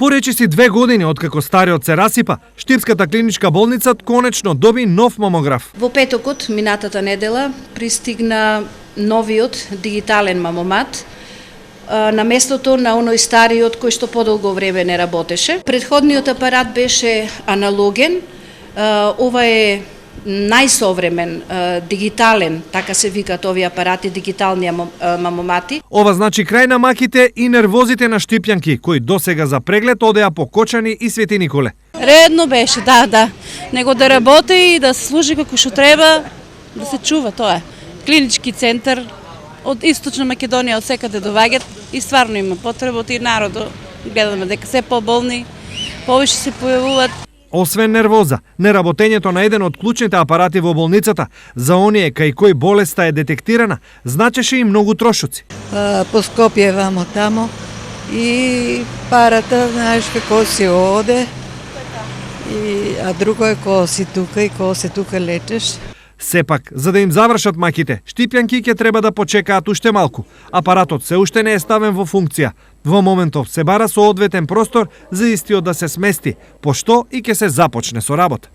Поречиси 2 години откако стариот се расипа, Штипската клиничка болница конечно доби нов мамограф. Во петокот, минатата недела, пристигна новиот дигитален мамомат на местото на оној стариот кој што подолго време не работеше. Претходниот апарат беше аналоген, ова е најсовремен, дигитален, така се викаат овие апарати, дигитални мамомати. Ова значи крај на маките и нервозите на штипјанки, кои досега за преглед одеа по Кочани и Свети Николе. Редно беше, да. Него да работи и да се служи како што треба, да се чува тоа е. Клинички центар од Источна Македонија, од секаде доваѓат и стварно има потреба од и народот. Гледаме дека се поболни, повише се појавуваат. Освен нервоза, неработењето на еден од клучните апарати во болницата, за оние кај кој болеста е детектирана, значеше и многу трошоци. По Скопје вамо тамо и парата, знаеш како си оде, а друго е кога си тука и кога се тука лечеш. Сепак, за да им завршат маките, штипјанки ќе треба да почекаат уште малку. Апаратот се уште не е ставен во функција. Во моментов се бара со одветен простор за истиот да се смести, пошто и ќе се започне со работа.